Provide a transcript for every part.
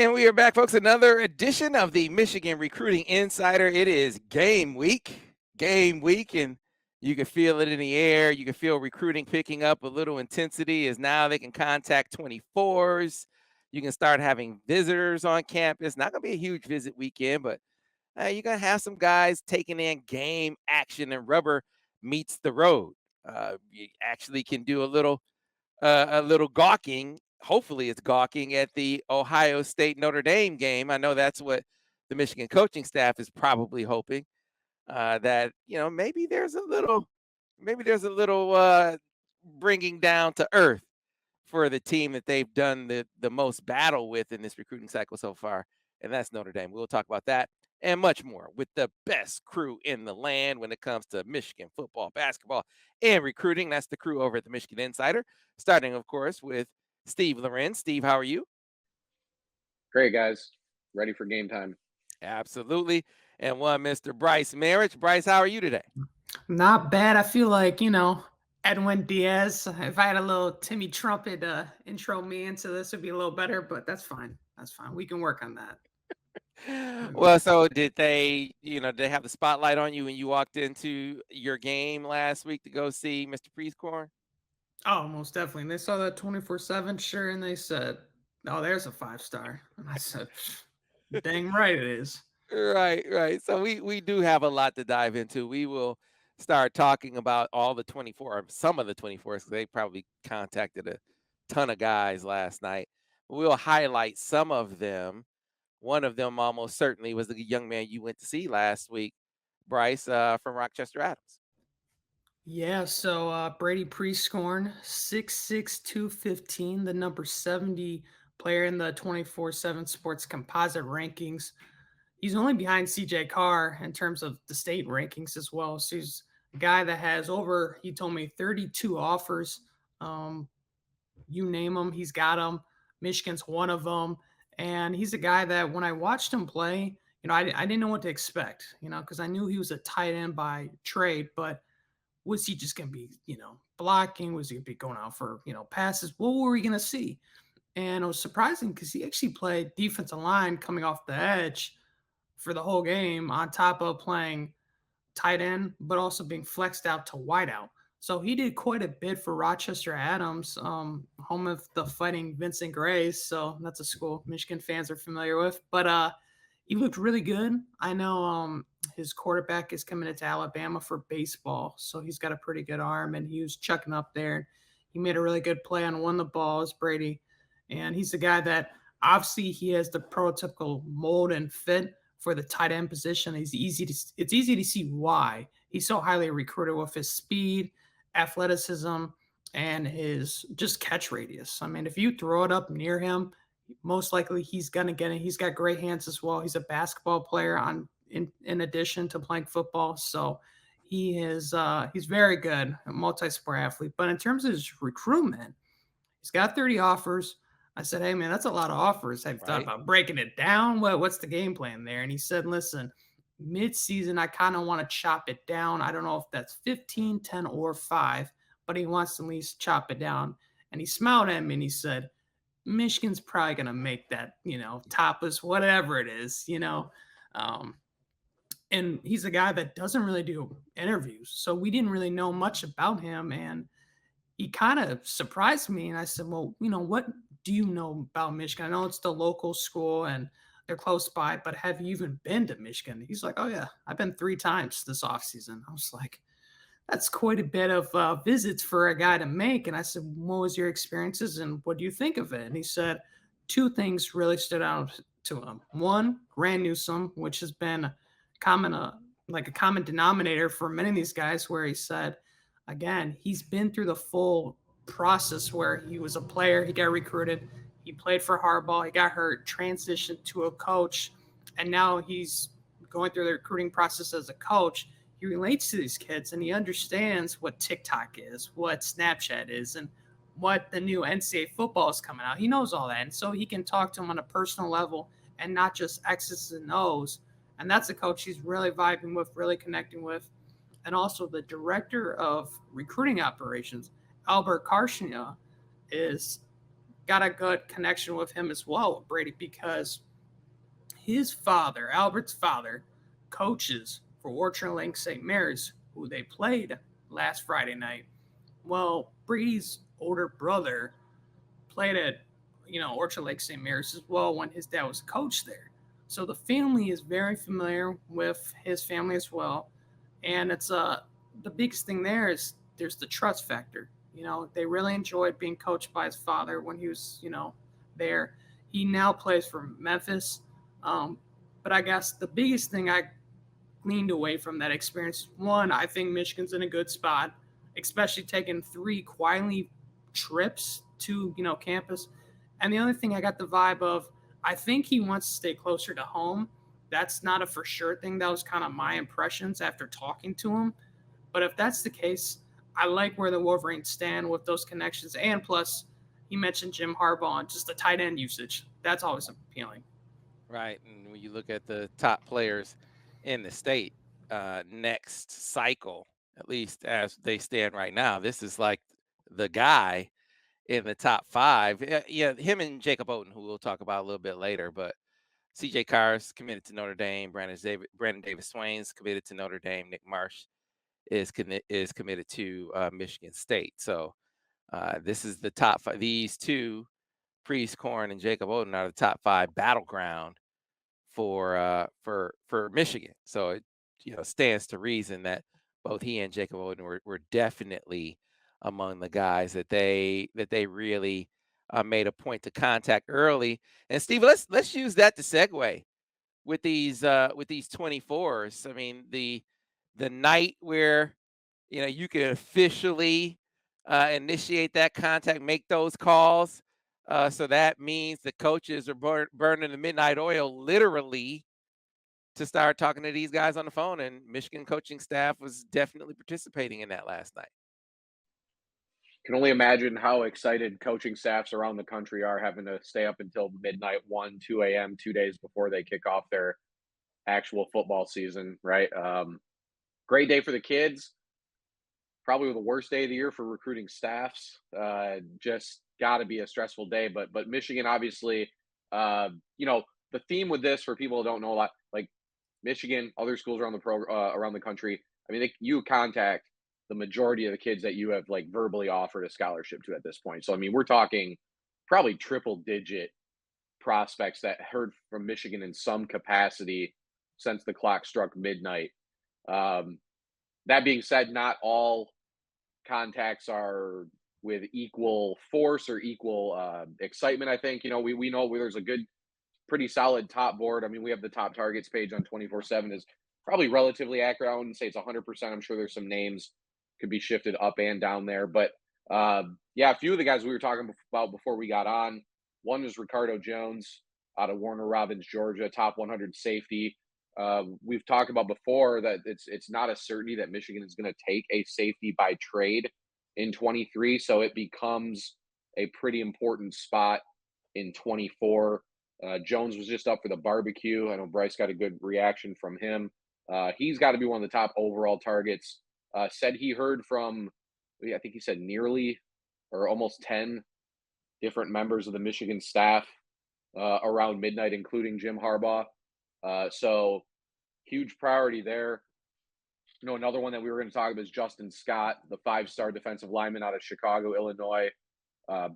And we are back, folks. Another edition of the Michigan Recruiting Insider. It is game week, and you can feel it in the air. You can feel recruiting picking up a little intensity as now they can contact 24s. You can start having visitors on campus. Not going to be a huge visit weekend, but you're going to have some guys taking in game action and rubber meets the road. You actually can do a little gawking. Hopefully, it's gawking at the Ohio State Notre Dame game. I know that's what the Michigan coaching staff is probably hoping, that maybe there's a little bringing down to earth for the team that they've done the most battle with in this recruiting cycle so far, and that's Notre Dame. We'll talk about that and much more with the best crew in the land when it comes to Michigan football, basketball, and recruiting. That's the crew over at the Michigan Insider, starting, of course, with Steve Lorenz. Steve, how are you? Great, guys. Ready for game time. Absolutely. And one Mr. Brice Marich. Brice, how are you today? Not bad. I feel like, Edwin Diaz. If I had a little Timmy Trumpet intro me into this, would be a little better, but that's fine. That's fine. We can work on that. Well, so did they have the spotlight on you when you walked into your game last week to go see Mr. Priestcorn? Oh, most definitely. And they saw that 24/7 shirt and they said, "Oh, there's a 5-star." And I said, "Dang right it is." Right. So we do have a lot to dive into. We will start talking about all the 24, or some of the 24s, because they probably contacted a ton of guys last night. We'll highlight some of them. One of them almost certainly was the young man you went to see last week, Brice, from Rochester Adams. Yeah, so Brady Priestcorn, 6'6", 215, the number 70 player in the 24/7 Sports composite rankings. He's only behind CJ Carr in terms of the state rankings as well. So he's a guy that has over, he told me, 32 offers. Um, you name them, he's got them. Michigan's one of them. And he's a guy that when I watched him play, I didn't know what to expect, because I knew he was a tight end by trade, but was he just going to be, blocking? Was he going to be going out for, passes? What were we going to see? And it was surprising because he actually played defensive line coming off the edge for the whole game, on top of playing tight end, but also being flexed out to wideout. So he did quite a bit for Rochester Adams, home of the Fighting Vincent Grays. So that's a school Michigan fans are familiar with. But he looked really good. I know his quarterback is coming into Alabama for baseball, so he's got a pretty good arm, and he was chucking up there. He made a really good play on one of the balls, Brady, and he's the guy that obviously he has the prototypical mold and fit for the tight end position. It's easy to see why he's so highly recruited with his speed, athleticism, and his just catch radius. I mean, if you throw it up near him, most likely he's gonna get it. He's got great hands as well. He's a basketball player in addition to playing football. So he's very good, a multi-sport athlete. But in terms of his recruitment, he's got 30 offers. I said, "Hey man, that's a lot of offers. Have you thought about breaking it down? What's the game plan there?" And he said, "Listen, mid-season, I kind of want to chop it down. I don't know if that's 15, 10, or 5, but he wants to at least chop it down." And he smiled at me and he said, "Michigan's probably going to make that, top us, whatever it is, Um, and he's a guy that doesn't really do interviews. So we didn't really know much about him. And he kind of surprised me. And I said, "Well, what do you know about Michigan? I know it's the local school and they're close by, but have you even been to Michigan?" He's like, "Oh, yeah, I've been 3 times this offseason." I was like, "That's quite a bit of visits for a guy to make." And I said, "What was your experiences and what do you think of it?" And he said, two things really stood out to him. One, Grant Newsom, which has been common, like a common denominator for many of these guys, where he said, again, he's been through the full process where he was a player, he got recruited, he played for Harbaugh, he got hurt, transitioned to a coach, and now he's going through the recruiting process as a coach. He relates to these kids and he understands what TikTok is, what Snapchat is, and what the new NCAA football is coming out. He knows all that. And so he can talk to them on a personal level and not just X's and O's. And that's a coach he's really vibing with, really connecting with. And also the director of recruiting operations, Albert Karshnia, is got a good connection with him as well, Brady, because his father, Albert's father, coaches for Orchard Lake St. Mary's, who they played last Friday night. Well, Brady's older brother played at, Orchard Lake St. Mary's as well when his dad was a coach there. So the family is very familiar with his family as well. And it's the biggest thing there is there's the trust factor. They really enjoyed being coached by his father when he was, there. He now plays for Memphis. Um, but I guess the biggest thing I gleaned away from that experience, one, I think Michigan's in a good spot, especially taking 3 quietly trips to, campus. And the other thing I got the vibe of, I think he wants to stay closer to home. That's not a for sure thing. That was kind of my impressions after talking to him. But if that's the case, I like where the Wolverines stand with those connections. And plus, he mentioned Jim Harbaugh and just the tight end usage. That's always appealing. Right. And when you look at the top players in the state, next cycle, at least as they stand right now, this is like the guy in the top 5. Yeah, him and Jacob Oden, who we'll talk about a little bit later, but CJ Carr's committed to Notre Dame. Brandon Davis Swain's committed to Notre Dame. Nick Marsh is committed to Michigan State. So this is the top 5. These two, Priestcorn and Jacob Oden, are the top 5 battleground for Michigan. So it stands to reason that both he and Jacob Oden were definitely among the guys that they really made a point to contact early. And Steve, let's use that to segue with these 24s. I mean, the night where you can officially initiate that contact, make those calls. So that means the coaches are burning the midnight oil literally to start talking to these guys on the phone. And Michigan coaching staff was definitely participating in that last night. Can only imagine how excited coaching staffs around the country are having to stay up until midnight, 1, 2 a.m., 2 days before they kick off their actual football season, right? Great day for the kids. Probably the worst day of the year for recruiting staffs. Just got to be a stressful day. But Michigan, obviously, the theme with this, for people who don't know a lot, like Michigan, other schools around around the country. I mean, you contact the majority of the kids that you have like verbally offered a scholarship to at this point. So I mean, we're talking probably triple digit prospects that heard from Michigan in some capacity since the clock struck midnight. That being said, not all contacts are with equal force or equal excitement. I think we know where there's a good, pretty solid top board. I mean, we have the top targets page on 24/7 is probably relatively accurate. I wouldn't say it's 100%. I'm sure there's some names could be shifted up and down there, but yeah, a few of the guys we were talking about before we got on. One is Ricardo Jones out of Warner Robins, Georgia, top 100 safety. We've talked about before that it's not a certainty that Michigan is going to take a safety by trade in 23, so it becomes a pretty important spot in 24. Jones was just up for the barbecue. I know Brice got a good reaction from him. He's got to be one of the top overall targets. Said he heard from, I think he said nearly or almost 10 different members of the Michigan staff around midnight, including Jim Harbaugh. So huge priority there. Another one that we were going to talk about is Justin Scott, the 5-star defensive lineman out of Chicago, Illinois,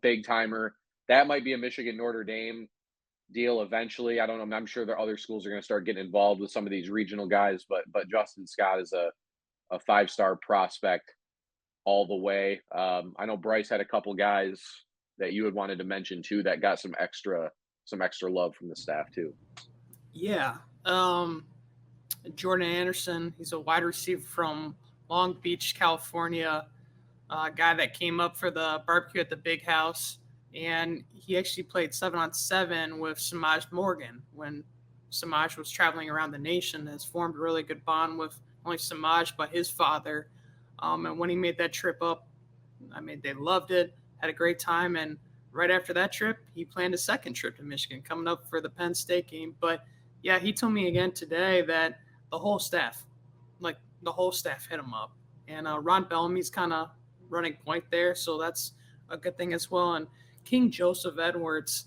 big timer. That might be a Michigan Notre Dame deal eventually. I don't know. I'm sure there other schools are going to start getting involved with some of these regional guys, but Justin Scott is a 5-star prospect all the way. I know Brice had a couple guys that you had wanted to mention too that got some extra love from the staff too. Yeah. Jordan Anderson, he's a wide receiver from Long Beach, California, a guy that came up for the barbecue at the Big House. And he actually played 7-on-7 with Samaj Morgan when Samaj was traveling around the nation. Has formed a really good bond with not only Samaj, but his father. And when he made that trip up, I mean, they loved it, had a great time. And right after that trip, he planned a second trip to Michigan, coming up for the Penn State game. But yeah, he told me again today that the whole staff hit him up. And Ron Bellamy's kind of running point there, so that's a good thing as well. And King Joseph Edwards,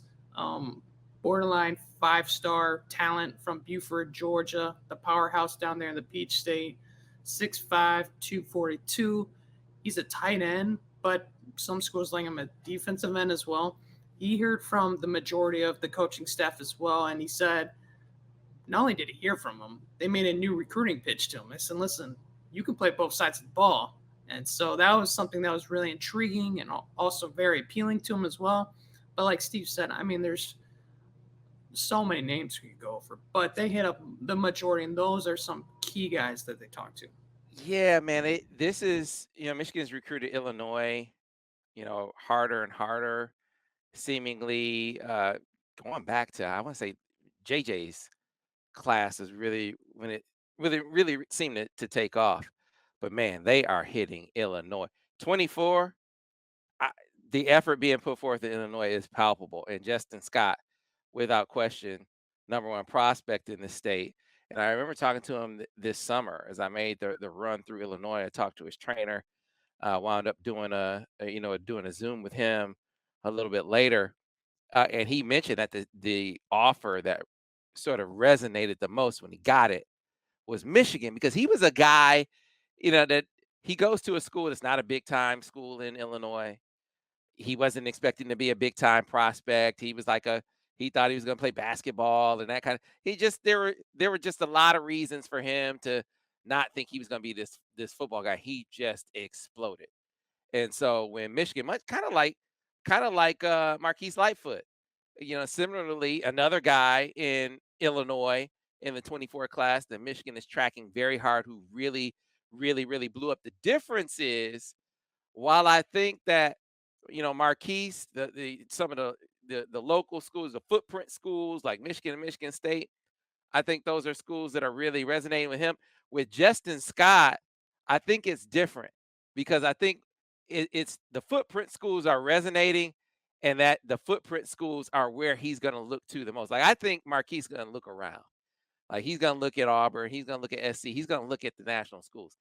borderline 5-star talent from Buford, Georgia, the powerhouse down there in the Peach State, 6'5", 242. He's a tight end, but some schools like him a defensive end as well. He heard from the majority of the coaching staff as well, and he said not only did he hear from him, they made a new recruiting pitch to him. They said, listen, you can play both sides of the ball. And so that was something that was really intriguing and also very appealing to him as well. But like Steve said, I mean, there's so many names we could go over, but they hit up the majority, and those are some key guys that they talked to. Yeah, man. This is, Michigan's recruited Illinois, harder and harder, seemingly going back to, I want to say, JJ's class is really when it really seemed to take off. But man, they are hitting Illinois. 24, the effort being put forth in Illinois is palpable. And Justin Scott, without question, number one prospect in the state. And I remember talking to him this summer as I made the run through Illinois. I talked to his trainer, wound up doing doing a Zoom with him a little bit later. And he mentioned that the offer that sort of resonated the most when he got it was Michigan, because he was a guy, that he goes to a school that's not a big time school in Illinois. He wasn't expecting to be a big time prospect. He was like he thought he was going to play basketball and that kind of. There were just a lot of reasons for him to not think he was going to be this football guy. He just exploded. And so when Michigan, much kind of like Marquise Lightfoot, similarly, another guy in Illinois in the 24 class that Michigan is tracking very hard, who really, really, really blew up. The difference is, while I think that, Marquise, some of the local schools, the footprint schools like Michigan and Michigan State, I think those are schools that are really resonating with him. With Justin Scott, I think it's different, because I think it's the footprint schools are resonating, and that the footprint schools are where he's going to look to the most. Like, I think Marquise is going to look around. Like, he's going to look at Auburn. He's going to look at SC. He's going to look at the national schools.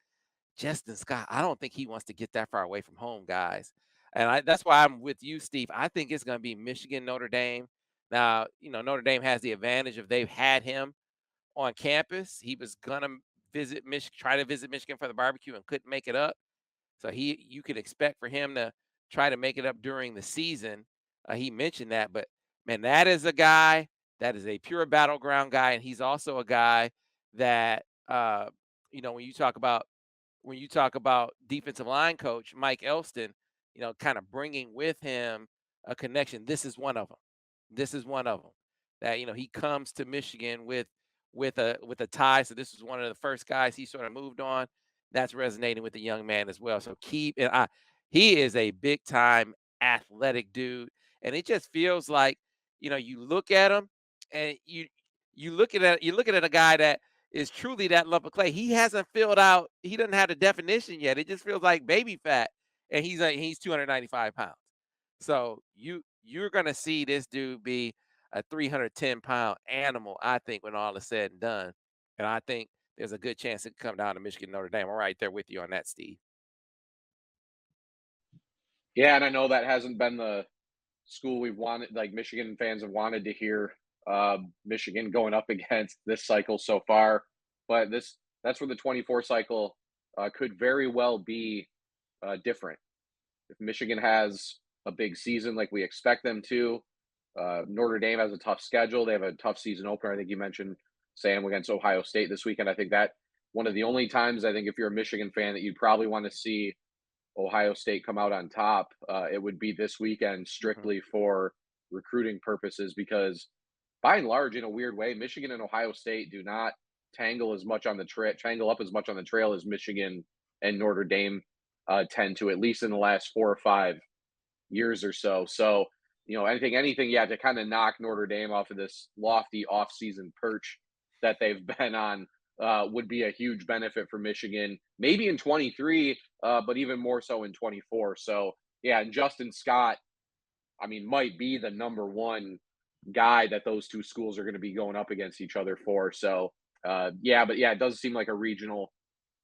Justin Scott, I don't think he wants to get that far away from home, guys. And that's why I'm with you, Steve. I think it's going to be Michigan, Notre Dame. Now, Notre Dame has the advantage of they've had him on campus. He was going to try to visit Michigan for the barbecue and couldn't make it up. So you could expect for him to try to make it up during the season. He mentioned that, but man, that is a guy that is a pure battleground guy, and he's also a guy that when you talk about defensive line coach Mike Elston, kind of bringing with him a connection. This is one of them. This is one of them that he comes to Michigan with a tie. So this is one of the first guys he sort of moved on. That's resonating with the young man as well. So he is a big time athletic dude, and it just feels like you look at him and you look at a guy that is truly that lump of clay. He hasn't filled out. He doesn't have the definition yet. It just feels like baby fat, and he's 295 pounds. So you're gonna see this dude be a 310-pound animal, I think, when all is said and done. And I think there's a good chance it could come down to Michigan, Notre Dame. I'm right there with you on that, Steve. Yeah, and I know that hasn't been the school we've wanted, like Michigan fans have wanted to hear Michigan going up against this cycle so far. But that's where the 24 cycle could very well be different. If Michigan has a big season like we expect them to, Notre Dame has a tough schedule. They have a tough season opener. I think you mentioned Sam against Ohio State this weekend. I think that one of the only times, I think, if you're a Michigan fan, that you'd probably want to see Ohio State come out on top, it would be this weekend strictly for recruiting purposes, because by and large, in a weird way, Michigan and Ohio State do not tangle up as much on the trail as Michigan and Notre Dame tend to, at least in the last 4 or 5 years or so. So, anything, yeah, to kind of knock Notre Dame off of this lofty off-season perch that they've been on would be a huge benefit for Michigan, maybe in 23, but even more so in 24. So, yeah, and Justin Scott, I mean, might be the number one guy that those two schools are going to be going up against each other for. So, yeah, but yeah, it does seem like a regional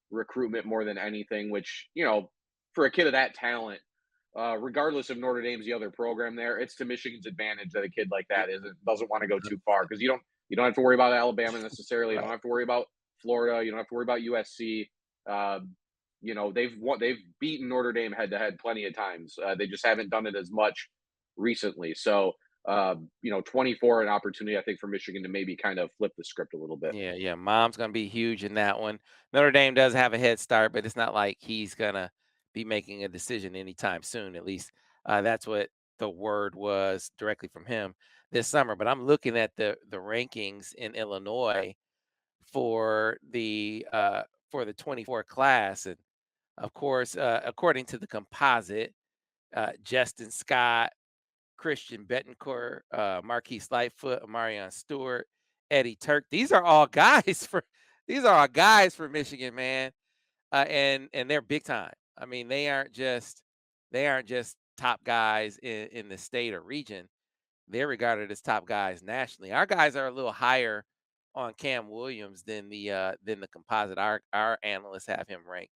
recruitment more than anything, which, for a kid of that talent, regardless of Notre Dame's the other program there, it's to Michigan's advantage that a kid like that doesn't want to go too far, because you don't have to worry about Alabama necessarily. You Right. don't have to worry about Florida. You don't have to worry about USC. Uh, they've beaten Notre Dame head to head plenty of times. They just haven't done it as much recently. So 24, an opportunity I think for Michigan to maybe kind of flip the script a little bit. Yeah. Mom's gonna be huge in that one. Notre Dame does have a head start, but it's not like he's gonna be making a decision anytime soon. At least that's what the word was directly from him this summer. But I'm looking at the rankings in Illinois for the 24 class, and of course, according to the composite, Justin Scott, Christian Betancourt, Marquise Lightfoot, Amarion Stewart, Eddie Turk. These are all guys for Michigan, man, and they're big time. I mean, they aren't just top guys in the state or region. They're regarded as top guys nationally. Our guys are a little higher on Cam Williams than the composite. Our analysts have him ranked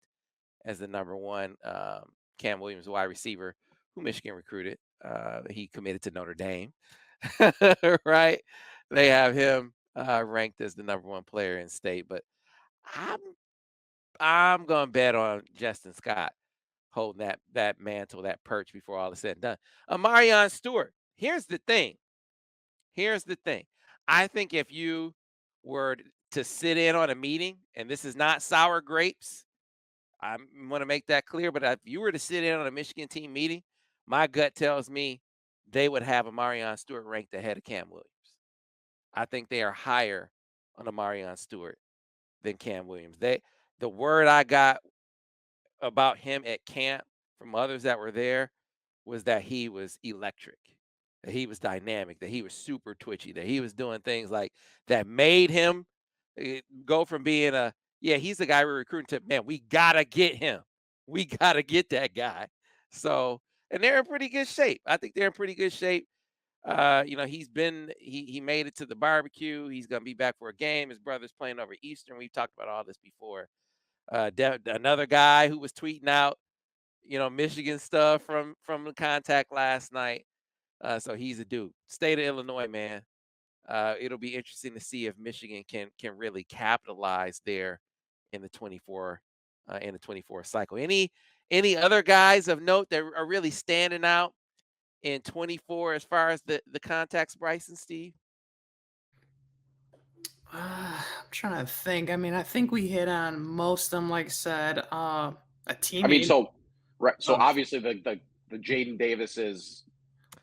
as the number one. Cam Williams, wide receiver, who Michigan recruited. He committed to Notre Dame, right? They have him ranked as the number one player in state. But I'm I'm gonna bet on Justin Scott holding that mantle, that perch before all is said and done. Amarion Stewart. Here's the thing. I think if you were to sit in on a meeting, and this is not sour grapes, I want to make that clear. But if you were to sit in on a Michigan team meeting, my gut tells me they would have Amarion Stewart ranked ahead of Cam Williams. I think they are higher on Amarion Stewart than Cam Williams. The word I got about him at camp from others that were there was that he was electric, that he was dynamic, that he was super twitchy, that he was doing things like that made him go from being he's the guy we're recruiting to, man, we gotta get him. We gotta get that guy. So, and they're in pretty good shape. I think they're in pretty good shape. He made it to the barbecue. He's gonna be back for a game. His brother's playing over Eastern. We've talked about all this before. Another guy who was tweeting out, Michigan stuff from the contact last night. So he's a dude. State of Illinois, man. It'll be interesting to see if Michigan can really capitalize there in the 24 cycle. Any other guys of note that are really standing out in 24 as far as the contacts, Brice and Steve? I'm trying to think. I mean, I think we hit on most of them. Like I said, a I mean, teammate. so Of, obviously the Jaden Davises,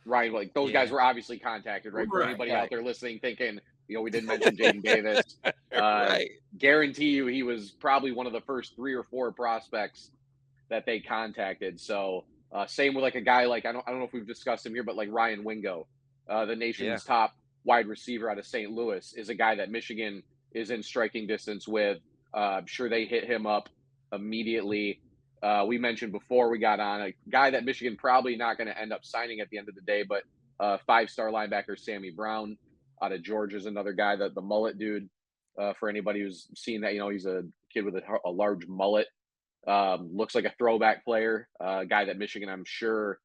right? Like those guys Yeah. were obviously contacted, right? For right. anybody Right. out there listening, thinking, we didn't mention Jaden Davis. Right. Guarantee you, he was probably one of the first 3 or 4 prospects that they contacted. So same with like a guy like I don't know if we've discussed him here, but like Ryan Wingo, the Yeah. nation's top wide receiver out of St. Louis, is a guy that Michigan is in striking distance with. I'm sure they hit him up immediately. We mentioned before we got on a guy that Michigan probably not going to end up signing at the end of the day, but 5-star linebacker Sammy Brown out of Georgia is another guy, that the mullet dude. For anybody who's seen that, he's a kid with a large mullet. Looks like a throwback player, a guy that Michigan, I'm sure,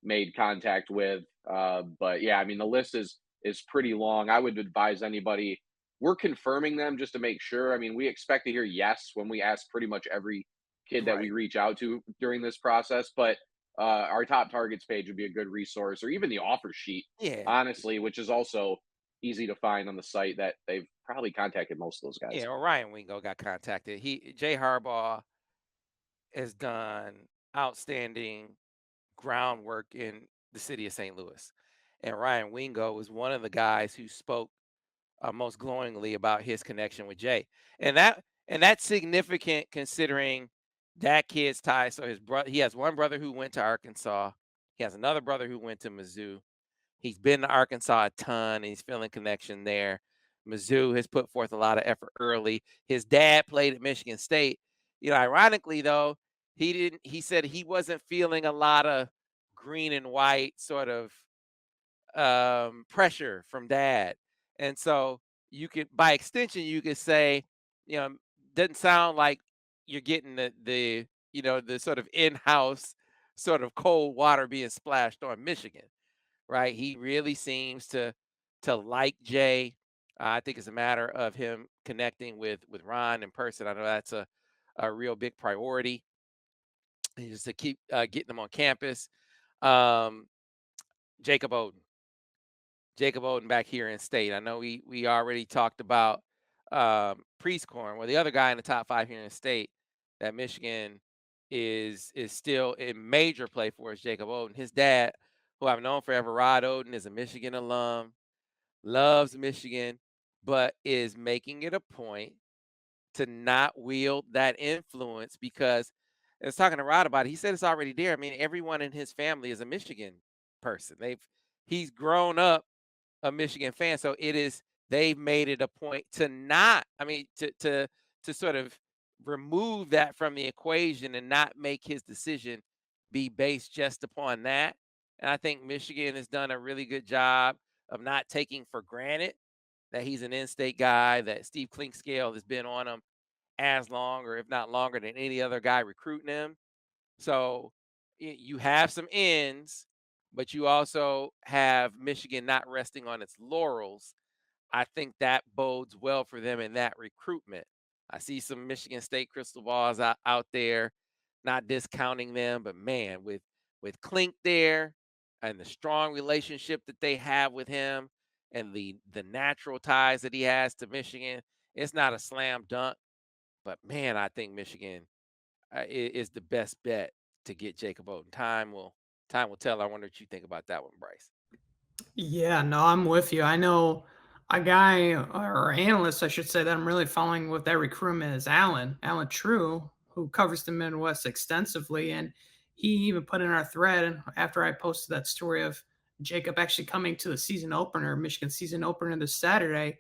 made contact with. But yeah, I mean, the list is pretty long. I would advise anybody. We're confirming them just to make sure. I mean, we expect to hear yes when we ask pretty much every kid that we Right. reach out to during this process. But our top targets page would be a good resource, or even the offer sheet, Yeah. honestly, which is also easy to find on the site. That they've probably contacted most of those Yeah. guys. Orion Wingo got contacted. Jay Harbaugh has done outstanding groundwork in the city of St. Louis. And Ryan Wingo was one of the guys who spoke most glowingly about his connection with Jay. And that's significant considering that kid's ties. So he has one brother who went to Arkansas. He has another brother who went to Mizzou. He's been to Arkansas a ton, and he's feeling connection there. Mizzou has put forth a lot of effort early. His dad played at Michigan State. Ironically though, he said he wasn't feeling a lot of green and white sort of pressure from dad. And so by extension, you could say, you know, doesn't sound like you're getting the sort of in-house sort of cold water being splashed on Michigan, right? He really seems to like Jay. I think it's a matter of him connecting with Ron in person. I know that's a real big priority, is to keep getting them on campus. Um, Jacob Oden. Jacob Oden back here in state. I know we already talked about Priestcorn. Well, the other guy in the top 5 here in state that Michigan is still in major play for is Jacob Oden. His dad, who I've known forever, Rod Oden, is a Michigan alum, loves Michigan, but is making it a point to not wield that influence because I was talking to Rod about it. He said it's already there. I mean, everyone in his family is a Michigan person. He's grown up a Michigan fan. So they've made it a point to not, I mean, to sort of remove that from the equation and not make his decision be based just upon that. And I think Michigan has done a really good job of not taking for granted that he's an in-state guy, that Steve Clinkscale has been on him as long or if not longer than any other guy recruiting him. So you have some ins, but you also have Michigan not resting on its laurels. I think that bodes well for them in that recruitment. I see some Michigan State crystal balls out there, not discounting them, but man, with Klink there and the strong relationship that they have with him and the natural ties that he has to Michigan, it's not a slam dunk. But man, I think Michigan is the best bet to get Jacob Oden. Time will tell. I wonder what you think about that one, Brice. Yeah, no, I'm with you. I know a guy or analyst, I should say, that I'm really following with that recruitment is Alan True, who covers the Midwest extensively. And he even put in our thread after I posted that story of Jacob actually coming to the season opener, Michigan season opener this Saturday,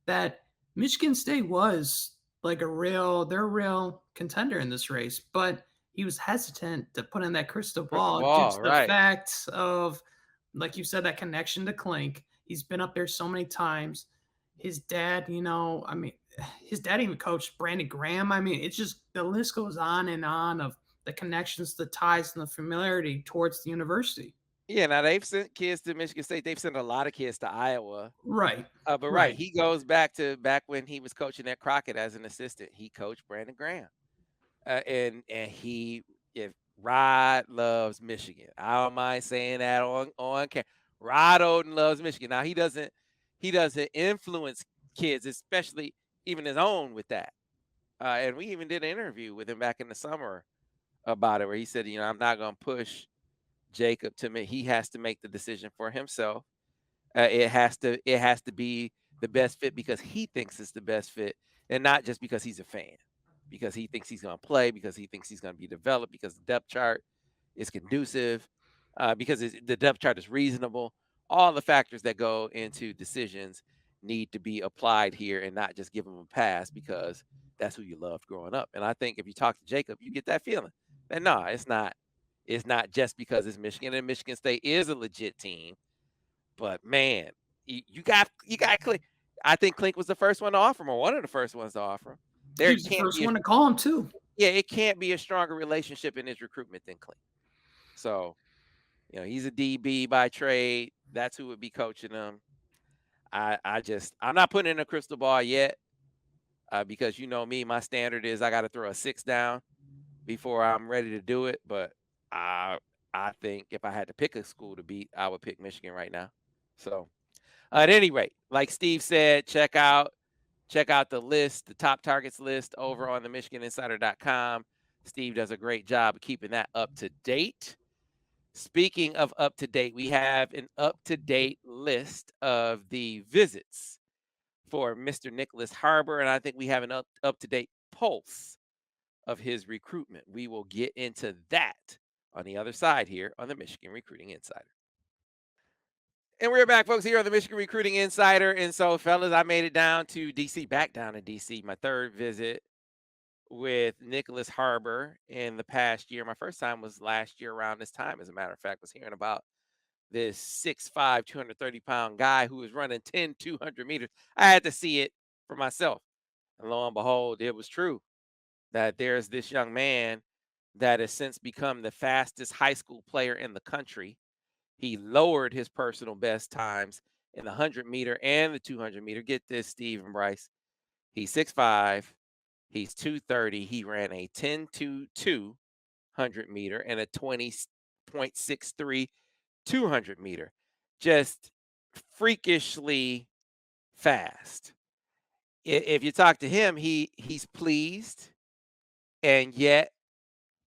that Michigan State was like they're a real contender in this race, but he was hesitant to put in that crystal Crystal ball due ball, to the right? fact of, like you said, that connection to Clink. He's been up there so many times. His dad, I mean, his dad even coached Brandon Graham. I mean, it's just the list goes on of the connections, the ties, and the familiarity towards the university. Yeah. Now they've sent kids to Michigan State. They've sent a lot of kids to Iowa. Right. But right, Right. he goes back when he was coaching at Crockett as an assistant. He coached Brandon Graham, and he if Rod loves Michigan. I don't mind saying that on camera. Rod Oden loves Michigan. Now he doesn't influence kids, especially even his own with that. And we even did an interview with him back in the summer about it, where he said, I'm not going to push Jacob to me. He has to make the decision for himself. It has to be the best fit because he thinks it's the best fit, and not just because he's a fan, because he thinks he's going to play, because he thinks he's going to be developed, because the depth chart is conducive, because the depth chart is reasonable. All the factors that go into decisions need to be applied here, and not just give him a pass because that's who you loved growing up. And I think if you talk to Jacob, you get that feeling. And no, it's not. It's not just because it's Michigan, and Michigan State is a legit team. But man, you got Clink. I think Clink was the first one to offer him, or one of the first ones to offer him. He There was the can't first be one to call him too. it can't be a stronger relationship in his recruitment than Clink. So, he's a DB by trade. That's who would be coaching him. I'm not putting in a crystal ball yet, because you know me, my standard is I got to throw a 6 down before I'm ready to do it. But I I think if I had to pick a school to beat, I would pick Michigan right now. So at any rate, like Steve said, check out the list, the top targets list over on the MichiganInsider.com. Steve does a great job of keeping that up to date. Speaking of up to date, we have an up to date list of the visits for Mr. Nyckoles Harbor, and I think we have an up to date pulse of his recruitment. We will get into that on the other side here on the Michigan Recruiting Insider. And we're back, folks, here on the Michigan Recruiting Insider. And so, fellas, I made it down to D.C., back down to D.C., my third visit with Nyckoles Harbor in the past year. My first time was last year around this time, as a matter of fact. Was hearing about this 6'5", 230-pound guy who was running 10, 200 meters. I had to see it for myself. And lo and behold, it was true that there's this young man that has since become the fastest high school player in the country. He lowered his personal best times in the 100-meter and the 200-meter. Get this, Steve and Brice. He's 6'5". He's 230. He ran a 10.22 100-meter and a 20.63 200-meter. Just freakishly fast. If you talk to him, he's pleased, and yet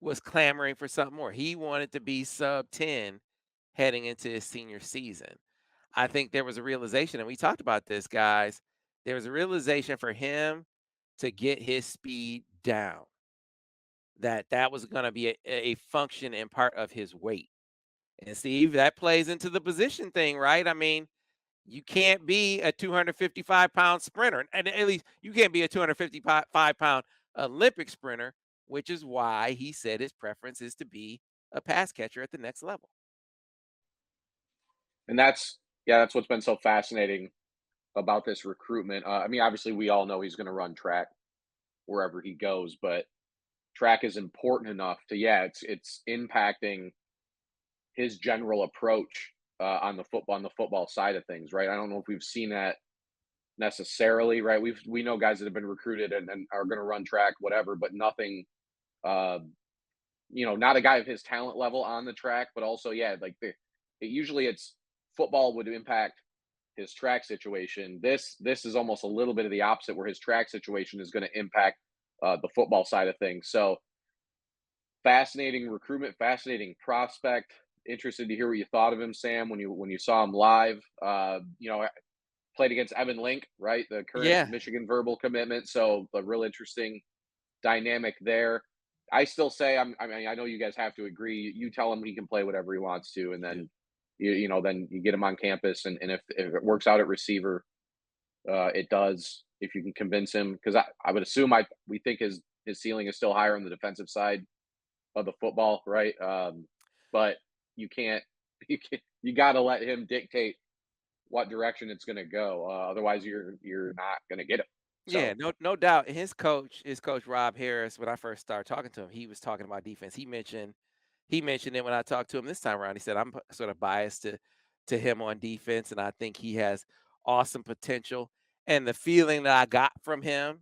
was clamoring for something more. He wanted to be sub 10 heading into his senior season. I think there was a realization, and we talked about this, guys. There was a realization for him to get his speed down, that was going to be a function and part of his weight. And Steve, that plays into the position thing, right? I mean, you can't be a 255-pound sprinter, and at least you can't be a 255-pound Olympic sprinter, which is why he said his preference is to be a pass catcher at the next level. And that's what's been so fascinating about this recruitment. I mean, obviously, we all know he's going to run track wherever he goes, but track is important enough to it's impacting his general approach on the football side of things, right? I don't know if we've seen that necessarily, right? We know guys that have been recruited and are going to run track, whatever, but nothing. Not a guy of his talent level on the track, but also, usually it's football would impact his track situation. This is almost a little bit of the opposite, where his track situation is going to impact the football side of things. So fascinating recruitment, fascinating prospect. Interested to hear what you thought of him, Sam, when you saw him live. Played against Evan Link, right? The current Michigan verbal commitment. So a real interesting dynamic there. I still say, I know you guys have to agree. You tell him he can play whatever he wants to, and then then you get him on campus, and if it works out at receiver, it does. If you can convince him, because I would assume we think his ceiling is still higher on the defensive side of the football, right? But you you got to let him dictate what direction it's going to go. Otherwise, you're not going to get it. So. Yeah, no doubt. His coach Rob Harris. When I first started talking to him, he was talking about defense. He mentioned it when I talked to him this time around. He said, I'm sort of biased to him on defense, and I think he has awesome potential. And the feeling that I got from him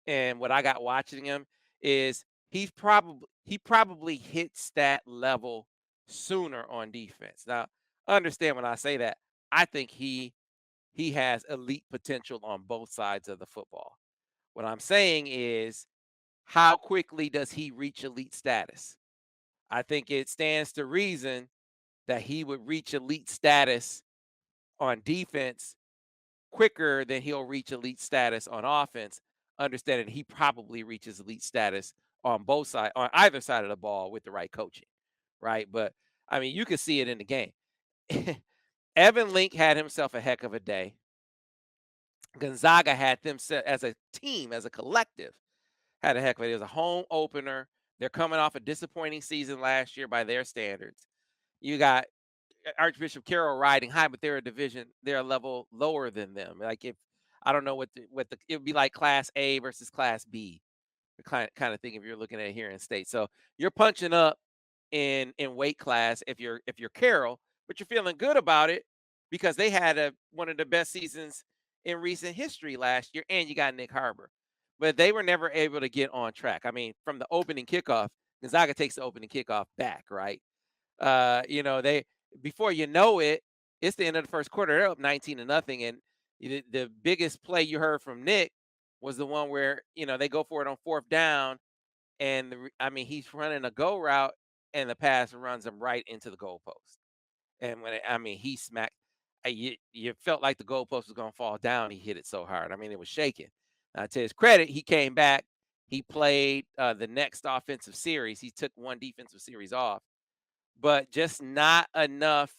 and what I got watching him is he probably hits that level sooner on defense. Now, understand when I say that, I think he has elite potential on both sides of the football. What I'm saying is, how quickly does he reach elite status? I think it stands to reason that he would reach elite status on defense quicker than he'll reach elite status on offense, understanding he probably reaches elite status on either side of the ball with the right coaching, right? But I mean, you can see it in the game. Evan Link had himself a heck of a day. Gonzaga had them set as a team, as a collective, had a heck of a day. It was a home opener. They're coming off a disappointing season last year by their standards. You got Archbishop Carroll riding high, but they're a level lower than them. Like, if I don't know what it would be like Class A versus Class B, the kind of thing, if you're looking at it here in state. So you're punching up in weight class if you're Carroll, but you're feeling good about it because they had one of the best seasons in recent history last year, and you got Nick Harbor. But they were never able to get on track. I mean, from the opening kickoff, Gonzaga takes the opening kickoff back, right? They, before you know it, it's the end of the first quarter. They're up 19-0, and the biggest play you heard from Nick was the one where they go for it on fourth down, and he's running a go route, and the pass runs him right into the goalpost. And he smacked. You felt like the goalpost was going to fall down. He hit it so hard. It was shaking. To his credit, he came back. He played the next offensive series. He took one defensive series off, but just not enough.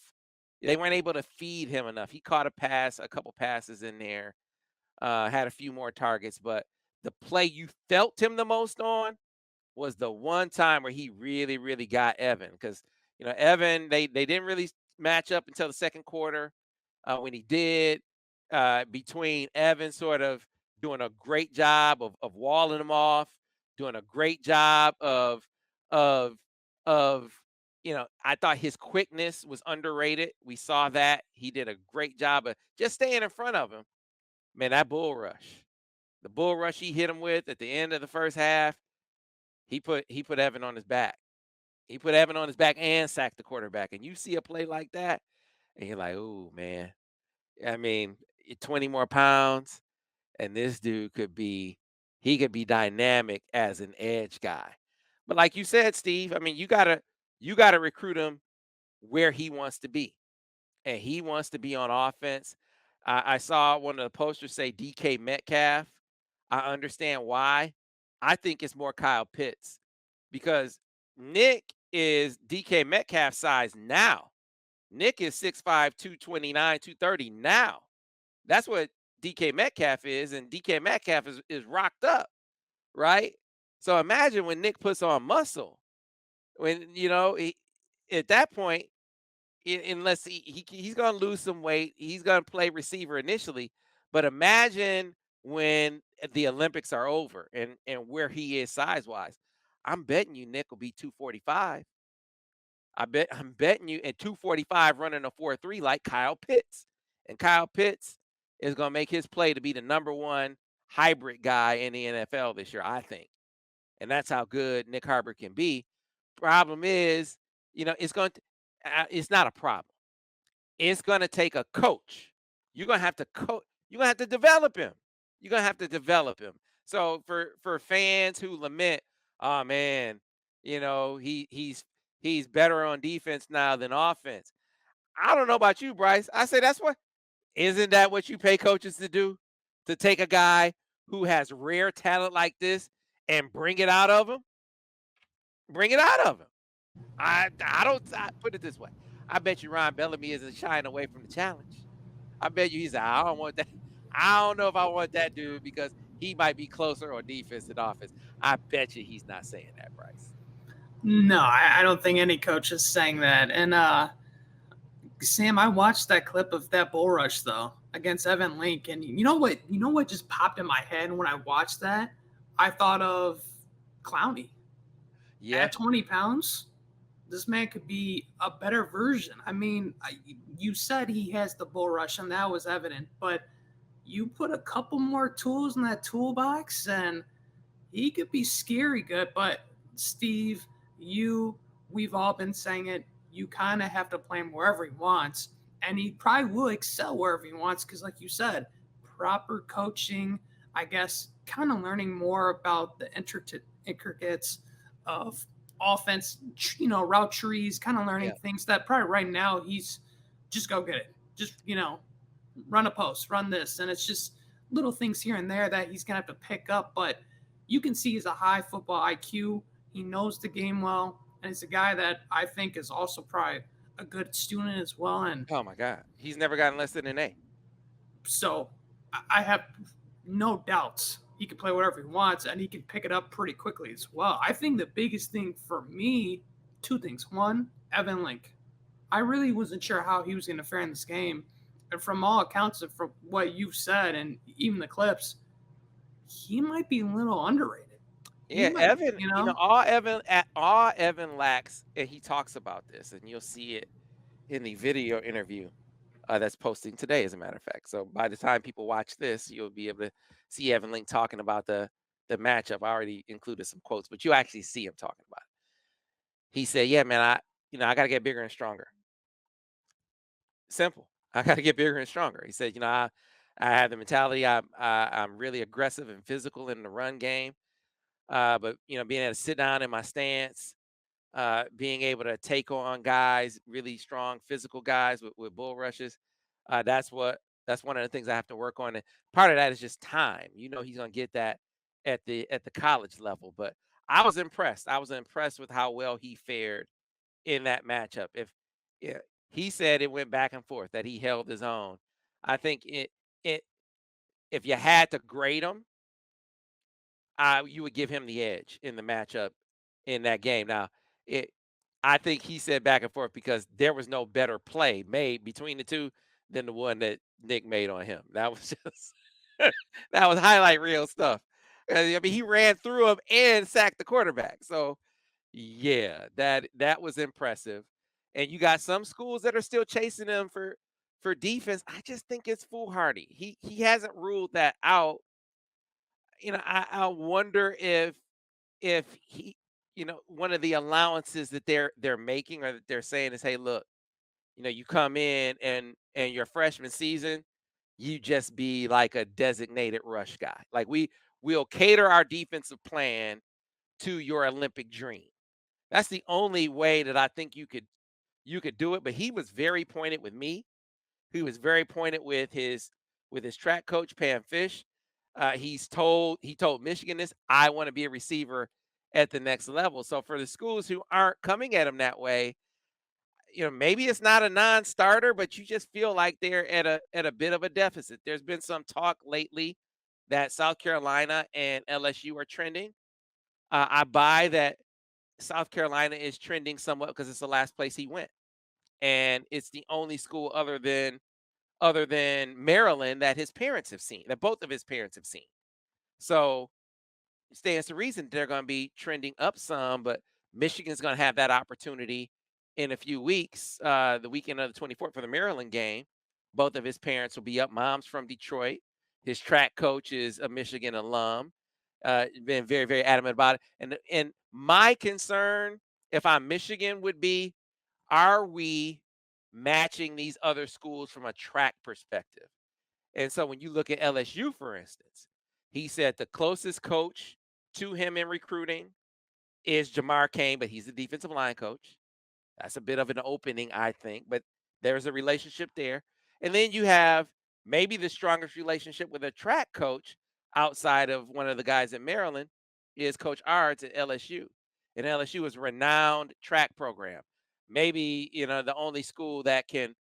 They weren't able to feed him enough. He caught a couple passes in there, had a few more targets, but the play you felt him the most on was the one time where he really, really got Evan, because Evan, they didn't really match up until the second quarter. When he did, between Evan sort of doing a great job of walling him off, doing a great job of of I thought his quickness was underrated. We saw that. He did a great job of just staying in front of him. Man, that bull rush. The bull rush he hit him with at the end of the first half, he put Evan on his back. He put Evan on his back and sacked the quarterback. And you see a play like that, and you're like, "Oh, man." I mean, 20 more pounds, and this dude could be dynamic as an edge guy. But like you said, Steve, I mean, you gotta recruit him where he wants to be. And he wants to be on offense. I saw one of the posters say DK Metcalf. I understand why. I think it's more Kyle Pitts because Nick is DK Metcalf size now. Nick is 6'5, 229, 230 now. That's what DK Metcalf is, and DK Metcalf is rocked up, right? So imagine when Nick puts on muscle. When at that point, unless he's going to lose some weight, he's going to play receiver initially. But imagine when the Olympics are over and where he is size wise. I'm betting you Nick will be 245. I'm betting you at 245 running a 4.3 like Kyle Pitts. And Kyle Pitts is going to make his play to be the number one hybrid guy in the NFL this year, I think. And that's how good Nick Harbor can be. Problem is, it's not a problem. It's going to take a coach. You're going to have to You're going to have to develop him. You're going to have to develop him. So for fans who lament, oh man, he's better on defense now than offense. I don't know about you, Brice. I say isn't that what you pay coaches to do? To take a guy who has rare talent like this and bring it out of him? Bring it out of him. I put it this way. I bet you Ron Bellamy isn't shying away from the challenge. I bet you he's like, I don't want that. I don't know if I want that dude because he might be closer on defense than offense. I bet you he's not saying that, Brice. No, I don't think any coach is saying that. And Sam, I watched that clip of that bull rush though against Evan Link, and you know what just popped in my head when I watched that? I thought of Clowney. Yeah. At 20 pounds, this man could be a better version. I mean, you said he has the bull rush, and that was evident, but you put a couple more tools in that toolbox, and he could be scary good. But Steve, we've all been saying it, you kind of have to play him wherever he wants, and he probably will excel wherever he wants because, like you said, proper coaching, I guess, kind of learning more about the intricates of offense, route trees, kind of learning things that probably right now he's just go get it. Just, run a post, run this. And it's just little things here and there that he's going to have to pick up. But you can see he's a high football IQ. He knows the game well. And it's a guy that I think is also probably a good student as well. And oh my God, he's never gotten less than an A. So I have no doubts he can play whatever he wants, and he can pick it up pretty quickly as well. I think the biggest thing for me, two things. One, Evan Link. I really wasn't sure how he was going to fare in this game. And from all accounts of from what you've said and even the clips, he might be a little underrated. Yeah, Evan, all Evan lacks, and he talks about this, and you'll see it in the video interview that's posting today, as a matter of fact. So by the time people watch this, you'll be able to see Evan Link talking about the matchup. I already included some quotes, but you actually see him talking about it. He said, "Yeah, man, I got to get bigger and stronger. Simple. I got to get bigger and stronger." He said, I have the mentality. I'm really aggressive and physical in the run game, but being able to sit down in my stance, being able to take on guys, really strong physical guys with bull rushes. That's one of the things I have to work on. And part of that is just time. He's going to get that at the college level. But I was impressed. I was impressed with how well he fared in that matchup. He said it went back and forth, that he held his own. I think if you had to grade him, you would give him the edge in the matchup in that game. Now, I think he said back and forth because there was no better play made between the two than the one that Nick made on him. That was just that was highlight reel stuff. I mean, he ran through him and sacked the quarterback. So, Yeah, that was impressive. And you got some schools that are still chasing him for defense. I just think it's foolhardy. He hasn't ruled that out. I wonder if he, one of the allowances that they're making or that they're saying is, hey, look, you come in and your freshman season, you just be like a designated rush guy. Like we'll cater our defensive plan to your Olympic dream. That's the only way that I think you could do it. But he was very pointed with me. He was very pointed with his track coach Pam Fish. He told Michigan this. I want to be a receiver at the next level. So for the schools who aren't coming at him that way, maybe it's not a non-starter, but you just feel like they're at a bit of a deficit. There's been some talk lately that South Carolina and LSU are trending. I buy that South Carolina is trending somewhat because it's the last place he went, and it's the only school other than Maryland that his parents have seen, that both of his parents have seen. So stands to reason they're going to be trending up some, but Michigan's going to have that opportunity in a few weeks, the weekend of the 24th for the Maryland game. Both of his parents will be up. Mom's from Detroit. His track coach is a Michigan alum. Been very, very adamant about it. And my concern, if I'm Michigan, would be, are we matching these other schools from a track perspective? And so when you look at LSU, for instance, he said the closest coach to him in recruiting is Jamar Kane, but he's the defensive line coach. That's a bit of an opening, I think, but there's a relationship there. And then you have maybe the strongest relationship with a track coach outside of one of the guys in Maryland is Coach Ards at LSU. And LSU is a renowned track program. Maybe, the only school that can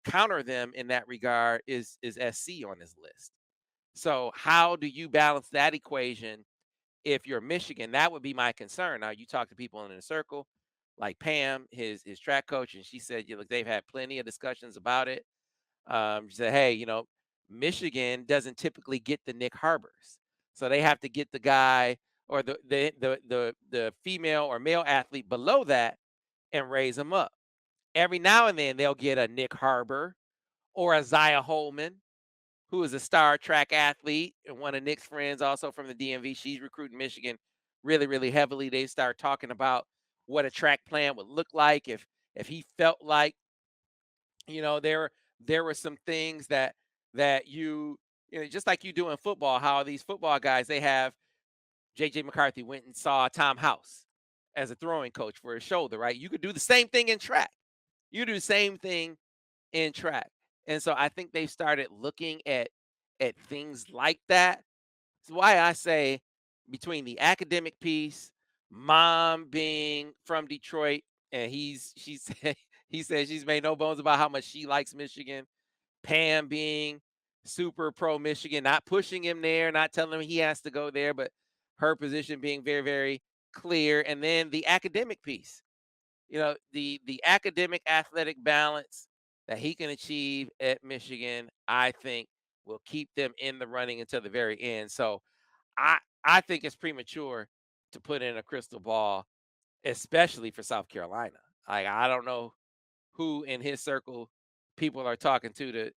counter them in that regard is SC on this list. So how do you balance that equation if you're Michigan? That would be my concern. Now you talk to people in the circle, like Pam, his track coach, and she said, look, they've had plenty of discussions about it. She said, hey, Michigan doesn't typically get the Nick Harbors, so they have to get the guy or the female or male athlete below that and raise them up. Every now and then they'll get a Nick Harbor or a Zaya Holman, who is a star track athlete and one of Nick's friends also from the DMV. She's recruiting Michigan really, really heavily. They start talking about what a track plan would look like if he felt like, there were some things that just like you do in football, how these football guys, they have JJ McCarthy went and saw Tom House as a throwing coach for his shoulder, right? You could do the same thing in track. You do the same thing in track. And so I think they've started looking at things like that. That's why I say between the academic piece, mom being from Detroit, and she said he said she's made no bones about how much she likes Michigan. Pam being super pro Michigan, not pushing him there, not telling him he has to go there, but her position being very, very clear. And then the academic piece, the academic athletic balance that he can achieve at Michigan, I think will keep them in the running until the very end. So I think it's premature to put in a crystal ball, especially for South Carolina. I don't know who in his circle people are talking to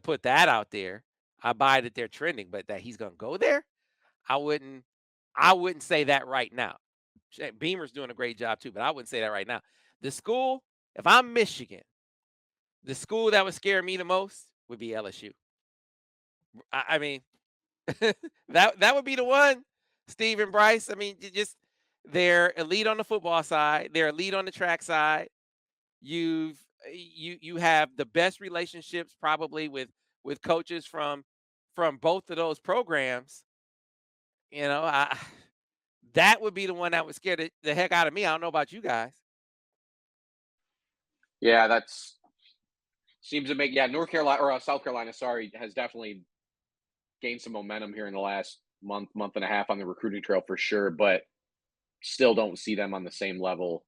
put that out there. I buy that they're trending, but that he's gonna go there, I wouldn't I wouldn't say that right now. Beamer's doing a great job too, but I wouldn't say that right now. The school, if I'm Michigan, the school that would scare me the most would be LSU. I mean, that would be the one, Steve and Brice. I mean, just they're elite on the football side, they're elite on the track side. You have the best relationships probably with coaches from both of those programs. I that would be the one that would scare the heck out of me. I don't know about you guys. Yeah, that's seems to make North Carolina or South Carolina, sorry, has definitely gained some momentum here in the last month and a half on the recruiting trail for sure, but still don't see them on the same level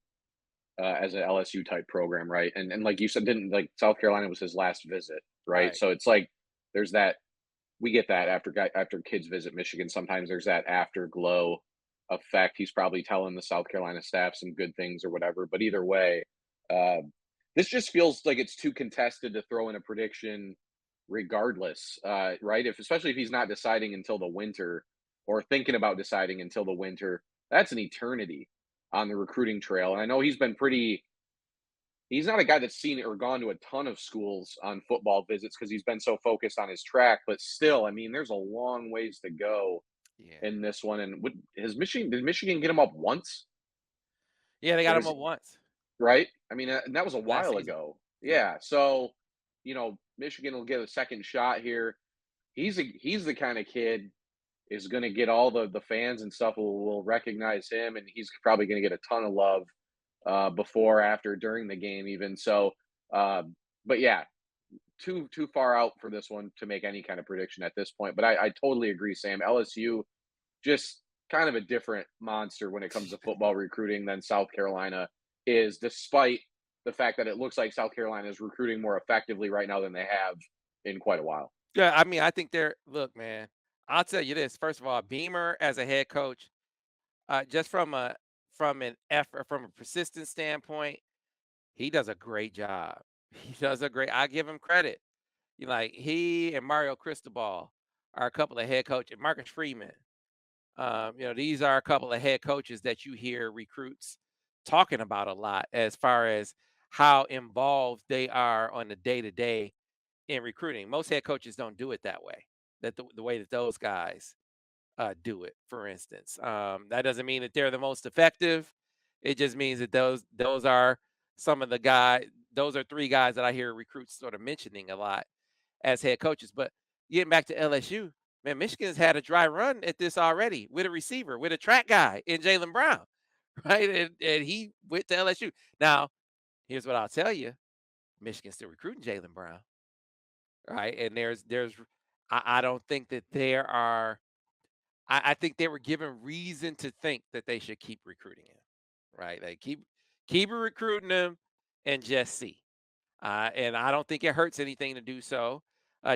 as an LSU type program, right? And like you said, didn't like South Carolina was his last visit, right? Right. So it's like there's that we get that after kids visit Michigan. Sometimes there's that afterglow effect. He's probably telling the South Carolina staff some good things or whatever. But either way, uh, this just feels like it's too contested to throw in a prediction regardless, right? If especially if he's not deciding until the winter or thinking about deciding until the winter, that's an eternity on the recruiting trail. And I know he's not a guy that's seen or gone to a ton of schools on football visits because he's been so focused on his track, but still, I mean, there's a long ways to go Yeah. in this one. And did Michigan get him up once? Yeah, they got Or him is up once right? I mean, and that was a last while season. ago. Yeah. Yeah. So, Michigan will get a second shot here. He's the kind of kid is going to get all the fans and stuff will recognize him, and he's probably going to get a ton of love before, after, during the game, even. So, uh, but yeah, too far out for this one to make any kind of prediction at this point. But I totally agree, Sam. LSU just kind of a different monster when it comes to football recruiting than South Carolina is, despite the fact that it looks like South Carolina is recruiting more effectively right now than they have in quite a while. Yeah, I mean, I think they're look, man, I'll tell you this. First of all, Beamer as a head coach, just from an effort, from a persistence standpoint, he does a great job. He does a great. I give him credit. Like he and Mario Cristobal are a couple of head coaches. Marcus Freeman. These are a couple of head coaches that you hear recruits talking about a lot as far as how involved they are on the day to day in recruiting. Most head coaches don't do it that way. That the way that those guys do it, for instance. That doesn't mean that they're the most effective. It just means that those are some of the guys. Those are three guys that I hear recruits sort of mentioning a lot as head coaches. But getting back to LSU, man, Michigan's had a dry run at this already with a receiver, with a track guy in Jalen Brown, right? And he went to LSU. Now, here's what I'll tell you: Michigan's still recruiting Jalen Brown, right? And I don't think that there are. I think they were given reason to think that they should keep recruiting him, right? Like keep recruiting him and just see. And I don't think it hurts anything to do so.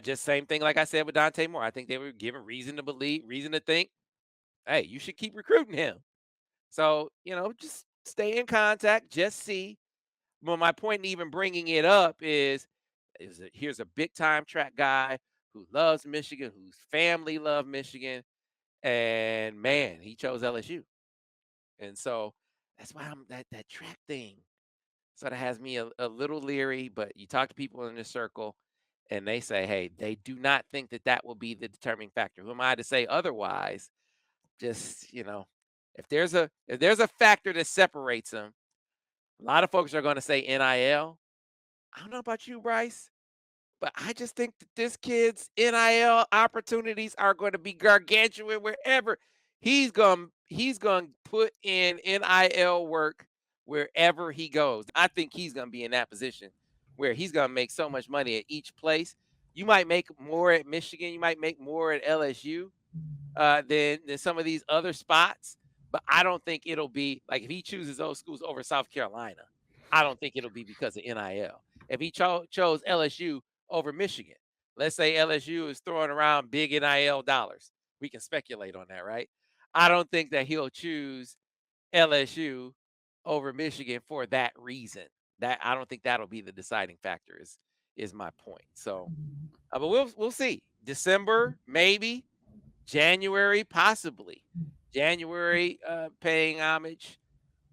Just same thing, like I said with Dante Moore. I think they were given reason to believe, reason to think, hey, you should keep recruiting him. So just stay in contact, just see. Well, my point in even bringing it up here's a big time track guy who loves Michigan, whose family love Michigan, and man, he chose LSU. And so that's why that track thing sort of has me a little leery. But you talk to people in this circle, and they say, hey, they do not think that that will be the determining factor. Who am I to say otherwise? Just if there's a factor that separates them, a lot of folks are going to say NIL. I don't know about you, Brice, but I just think that this kid's NIL opportunities are going to be gargantuan wherever he's going to put in NIL work wherever he goes. I think he's going to be in that position where he's going to make so much money at each place. You might make more at Michigan, you might make more at LSU than some of these other spots, but I don't think it'll be like if he chooses those schools over South Carolina. I don't think it'll be because of NIL. If he chose LSU over Michigan. Let's say LSU is throwing around big NIL dollars. We can speculate on that, right? I don't think that he'll choose LSU over Michigan for that reason. That I don't think that'll be the deciding factor is my point. So, but we'll see. December maybe, January possibly. January paying homage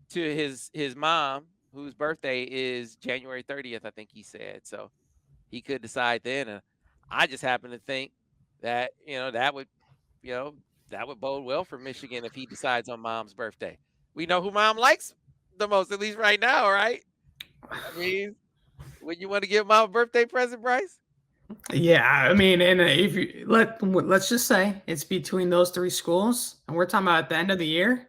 to his mom whose birthday is January 30th, I think he said. So, he could decide then. And I just happen to think that, you know, that would bode well for Michigan if he decides on mom's birthday. We know who mom likes the most, at least right now, right? I mean, when you want to give mom a birthday present, Brice? Yeah, I mean, and if you let's just say it's between those three schools, and we're talking about at the end of the year.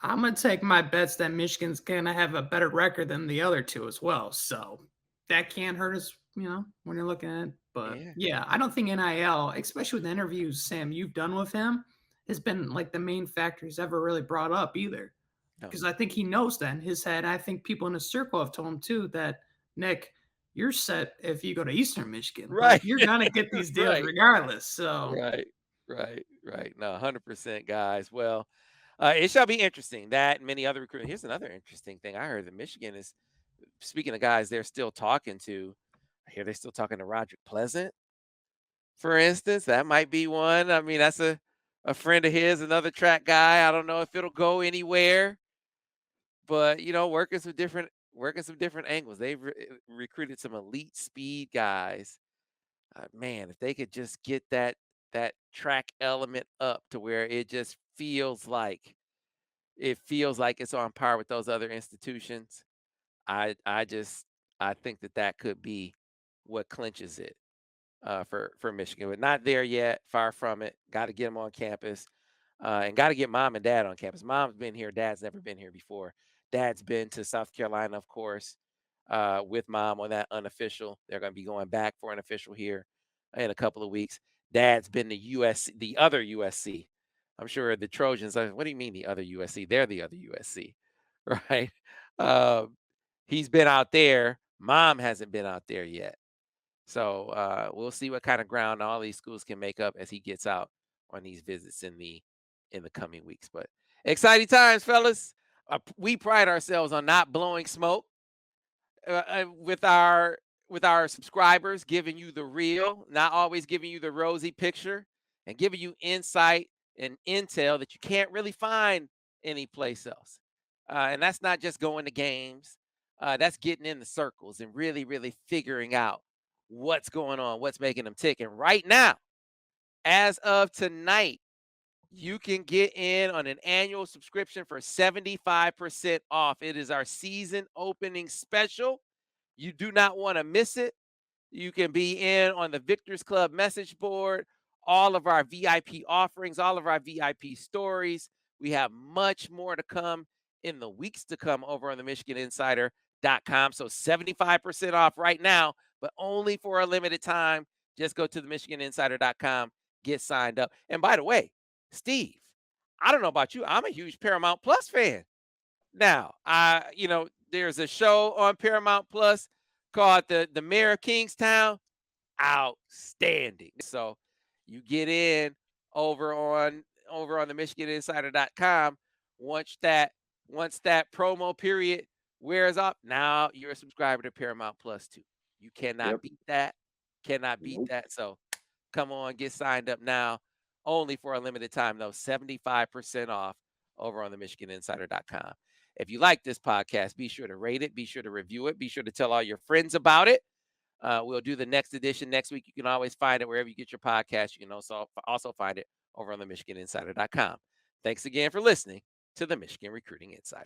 I'm gonna take my bets that Michigan's gonna have a better record than the other two as well. So that can't hurt us, when you're looking at it. But Yeah. yeah, I don't think NIL, especially with the interviews, Sam, you've done with him, has been like the main factor he's ever really brought up either. No. Because I think he knows that in his head. I think people in his circle have told him too that Nick, you're set if you go to Eastern Michigan. Like Right. you're gonna get these deals Right. regardless. So Right. Right. Right. No, 100% guys. Well, It shall be interesting. That and many other recruiting. Here's another interesting thing I heard that Michigan is, speaking of guys they're still talking to, I hear they're still talking to Roderick Pleasant, for instance. That might be one. I mean, that's a friend of his, another track guy. I don't know if it'll go anywhere, but working some different angles. They've recruited some elite speed guys. Man, if they could just get that track element up to where it just feels like it's on par with those other institutions. I think that could be what clinches it for Michigan. But not there yet, far from it. Got to get them on campus, and got to get mom and dad on campus. Mom's been here, dad's never been here before. Dad's been to South Carolina, of course, with mom on that unofficial. They're going to be going back for an official here in a couple of weeks. Dad's been to USC, the other USC. I'm sure the Trojans are, what do you mean the other USC? They're the other USC, right? He's been out there. Mom hasn't been out there yet. So we'll see what kind of ground all these schools can make up as he gets out on these visits in the coming weeks. But exciting times, fellas. We pride ourselves on not blowing smoke with our subscribers, giving you the real, not always giving you the rosy picture, and giving you insight and intel that you can't really find anyplace else. And that's not just going to games. That's getting in the circles and really, really figuring out what's going on, what's making them tick. And right now, as of tonight, you can get in on an annual subscription for 75% off. It is our season opening special. You do not want to miss it. You can be in on the Victors Club message board, all of our VIP offerings, all of our VIP stories. We have much more to come in the weeks to come over on the MichiganInsider.com. So 75% off right now, but only for a limited time. Just go to the MichiganInsider.com, get signed up. And by the way, Steve, I don't know about you. I'm a huge Paramount Plus fan. Now, there's a show on Paramount Plus called the Mayor of Kingstown. Outstanding. So you get in over on the MichiganInsider.com. Once that promo period wears off, now you're a subscriber to Paramount Plus too. You cannot beat that. Cannot beat that. So come on, get signed up now. Only for a limited time, though. 75% off over on the MichiganInsider.com. If you like this podcast, be sure to rate it. Be sure to review it. Be sure to tell all your friends about it. We'll do the next edition next week. You can always find it wherever you get your podcast. You can also find it over on the MichiganInsider.com. Thanks again for listening to the Michigan Recruiting Insider.